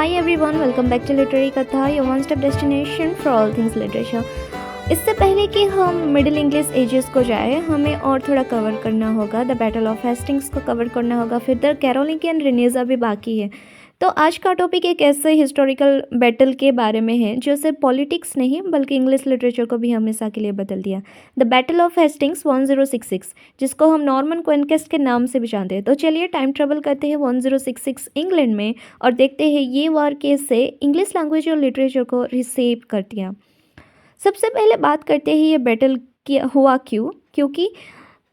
Hi everyone, welcome back to Literary Katha, your one-step destination for all things literature. इससे पहले कि हम middle English edges को जाए, हमें और थोड़ा कवर करना होगा। द बैटल ऑफ हेस्टिंग्स को कवर करना होगा, फिर द कैरोलिंगियन रेनेसा भी बाकी है। तो आज का टॉपिक एक ऐसे हिस्टोरिकल बैटल के बारे में है जो सिर्फ पॉलिटिक्स नहीं बल्कि इंग्लिश लिटरेचर को भी हमेशा के लिए बदल दिया। द बैटल ऑफ हेस्टिंग्स 1066, जिसको हम नॉर्मन क्वेंकेस्ट के नाम से भी जानते हैं। तो चलिए टाइम ट्रेवल करते हैं 1066 इंग्लैंड में और देखते हैं ये वार कैसे इंग्लिश लैंग्वेज और लिटरेचर को रिसेप कर दिया। सबसे पहले बात करते हैं ये बैटल हुआ क्योंकि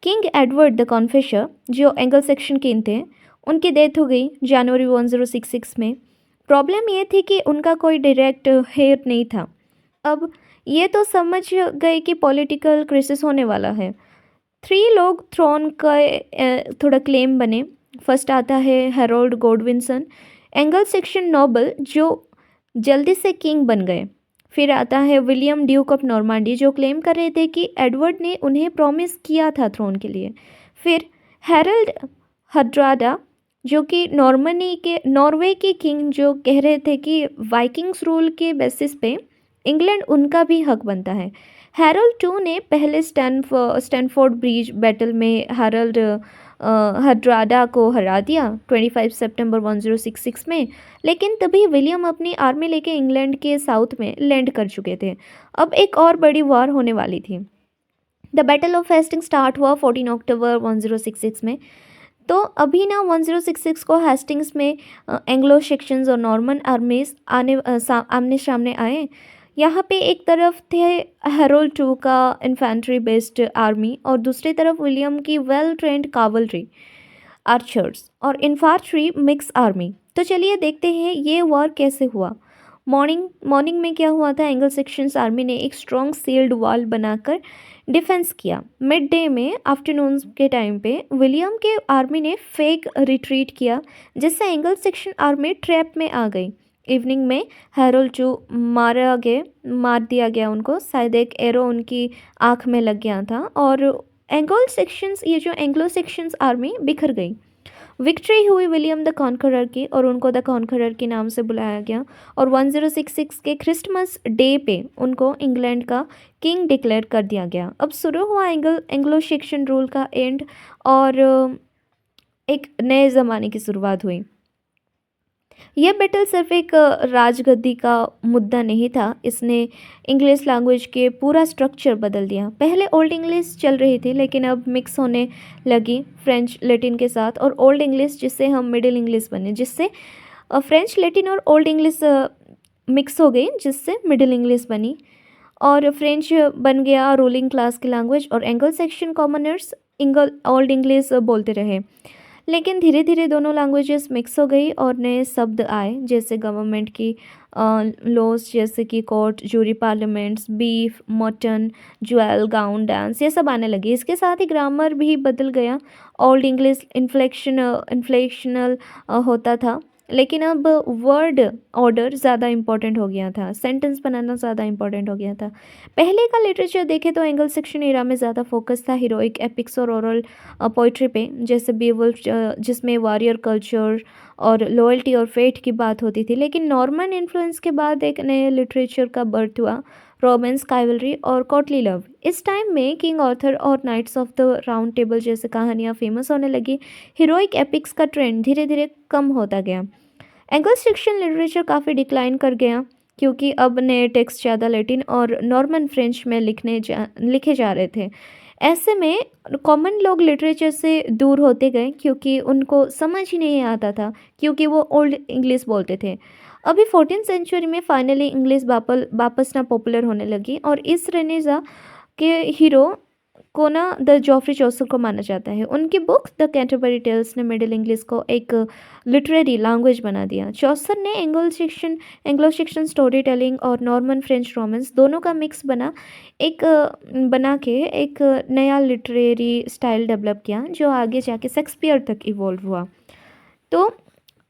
किंग एडवर्ड द कॉन्फेशर, जो एंगल सेक्शन किंग थे, उनकी डेथ हो गई जनवरी 1066 में। प्रॉब्लम ये थी कि उनका कोई डायरेक्ट हेयर नहीं था। अब ये तो समझ गए कि पॉलिटिकल क्राइसिस होने वाला है। 3 लोग थ्रोन का थोड़ा क्लेम बने। फर्स्ट आता है हेरोल्ड गॉडविनसन, एंगल सेक्शन नोबल जो जल्दी से किंग बन गए। फिर आता है विलियम ड्यूक ऑफ नॉर्मांडी, जो क्लेम कर रहे थे कि एडवर्ड ने उन्हें प्रॉमिस किया था थ्रोन के लिए। फिर हैरल्ड हड्राडा, जो कि नॉर्वे के किंग, जो कह रहे थे कि वाइकिंग्स रूल के बेसिस पे इंग्लैंड उनका भी हक बनता है। हैरोल्ड टू ने पहले स्टैनफोर्ड ब्रिज बैटल में हैरल्ड हड्राडा को हरा दिया 25 सितंबर 1066 में, लेकिन तभी विलियम अपनी आर्मी लेके इंग्लैंड के साउथ में लैंड कर चुके थे। अब एक और बड़ी वॉर होने वाली थी। The battle of Hastings start हुआ 14 अक्टूबर 1066 में। तो अभी ना 1066 को हेस्टिंग्स में एंग्लो सेक्शंस और नॉर्मन आर्मीज आमने सामने आए। यहाँ पे एक तरफ थे हेरोल्ड टू का इन्फेंट्री बेस्ड आर्मी और दूसरी तरफ विलियम की वेल ट्रेंड कावलरी, आर्चर्स और इन्फेंट्री मिक्स आर्मी। तो चलिए देखते हैं ये वॉर कैसे हुआ। मॉर्निंग में क्या हुआ था, एंगल सेक्शंस आर्मी ने एक स्ट्रॉन्ग सील्ड वॉल बनाकर डिफेंस किया। मिड डे में आफ्टरनून के टाइम पे विलियम के आर्मी ने फेक रिट्रीट किया, जिससे एंगल सेक्शन आर्मी ट्रैप में आ गई। इवनिंग में हेरोल्ड टू मार दिया गया उनको, शायद एक एरो उनकी आँख में लग गया था और ये जो एंग्लो सेक्शंस आर्मी बिखर गई। विक्ट्री हुई विलियम द कॉन्करर की और उनको द कॉन्करर के नाम से बुलाया गया और 1066 के क्रिसमस डे पे उनको इंग्लैंड का किंग डिक्लेयर कर दिया गया। अब शुरू हुआ एंग्लो सेक्शन रूल का एंड और एक नए ज़माने की शुरुआत हुई। यह बैटल सिर्फ एक राजगद्दी का मुद्दा नहीं था, इसने इंग्लिश लैंग्वेज के पूरा स्ट्रक्चर बदल दिया। पहले ओल्ड इंग्लिश चल रही थी, लेकिन अब मिक्स होने लगी फ्रेंच लैटिन के साथ और ओल्ड इंग्लिश, जिससे हम मिडिल इंग्लिश बने, जिससे फ्रेंच लैटिन और ओल्ड इंग्लिश मिक्स हो गई, जिससे मिडिल इंग्लिश बनी और फ्रेंच बन गया रूलिंग क्लास की लैंग्वेज और angle section commoners old English बोलते रहे। लेकिन धीरे धीरे दोनों लैंग्वेजेस मिक्स हो गई और नए शब्द आए, जैसे गवर्नमेंट की लॉज, जैसे कि court, jury, parliaments, beef, mutton, jewel, gown, dance, ये सब आने लगे। इसके साथ ही ग्रामर भी बदल गया। ओल्ड इंग्लिश इन्फ्लेक्शनल होता था, लेकिन अब वर्ड ऑर्डर ज़्यादा इम्पॉर्टेंट हो गया था, सेंटेंस बनाना ज़्यादा इम्पॉर्टेंट हो गया था। पहले का लिटरेचर देखें तो एंगल सेक्शन एरा में ज़्यादा फोकस था हीरोइक एपिक्स और ओरल पोइट्री पे, जैसे बेवुल्फ, जिसमें वॉरियर कल्चर और लॉयल्टी और फेट की बात होती थी। लेकिन नॉर्मन इन्फ्लुएंस के बाद एक नए लिटरेचर का बर्थ हुआ, रोमांस, काइवलरी और कोर्टली लव। इस टाइम में किंग आर्थर और knights of the round table जैसे कहानियाँ फेमस होने लगी। हीरोइक एपिक्स का ट्रेंड धीरे धीरे कम होता गया। एंगल सेक्शन लिटरेचर काफ़ी डिक्लाइन कर गया, क्योंकि अब नए टेक्स्ट ज़्यादा लैटिन और नॉर्मन फ्रेंच में लिखे जा रहे थे। ऐसे में कॉमन लोग लिटरेचर से दूर होते गए, क्योंकि उनको समझ ही नहीं आता था, क्योंकि वो ओल्ड इंग्लिश बोलते थे। अभी 14th सेंचुरी में फाइनली इंग्लिश वापस ना पॉपुलर होने लगी और इस रेनेसा के हीरो को ना द जॉफ्री चौसर को माना जाता है। उनकी बुक द कैंटरबरी टेल्स ने मिडिल इंग्लिश को एक लिटरेरी लैंग्वेज बना दिया। चौसर ने एंग्लो सेक्शन स्टोरी टेलिंग और नॉर्मन फ्रेंच रोमांस दोनों का मिक्स बना के एक नया लिटरेरी स्टाइल डेवलप किया, जो आगे जाके शेक्सपियर तक इवॉल्व हुआ। तो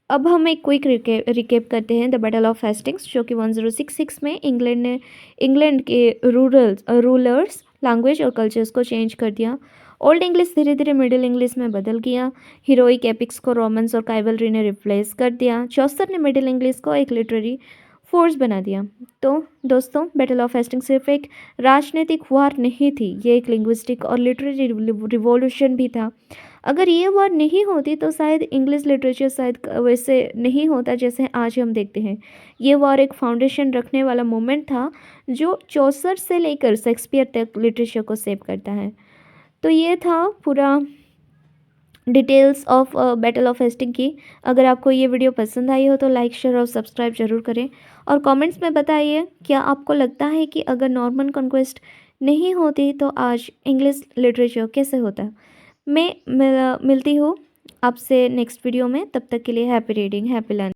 अब हम एक क्विक रिकेप करते हैं द बैटल ऑफ हेस्टिंग्स, जो कि 1066 में इंग्लैंड के रूलर्स लैंग्वेज और कल्चर्स को चेंज कर दिया। ओल्ड इंग्लिश धीरे धीरे मिडिल इंग्लिश में बदल गया। हीरोइक एपिक्स को रोमांस और काइवलरी ने रिप्लेस कर दिया। चौसर ने मिडिल इंग्लिश को एक लिटरेरी फोर्स बना दिया। तो दोस्तों, बैटल ऑफ हेस्टिंग्स सिर्फ एक राजनीतिक वार नहीं थी, ये एक लिंग्विस्टिक और लिटरेरी रिवॉल्यूशन भी था। अगर ये वार नहीं होती तो शायद इंग्लिश लिटरेचर शायद वैसे नहीं होता जैसे आज हम देखते हैं। ये वार एक फाउंडेशन रखने वाला मोमेंट था जो चौसर से लेकर शेक्सपियर तक लिटरेचर को सेव करता है। तो ये था पूरा details of battle of Hasting की। अगर आपको ये वीडियो पसंद आई हो तो लाइक, शेयर और सब्सक्राइब जरूर करें और कमेंट्स में बताइए क्या आपको लगता है कि अगर नॉर्मन कॉन्क्वेस्ट नहीं होती तो आज इंग्लिश लिटरेचर कैसे होता। मैं मिलती हूँ आपसे नेक्स्ट वीडियो में। तब तक के लिए हैप्पी रीडिंग, हैप्पी लर्निंग।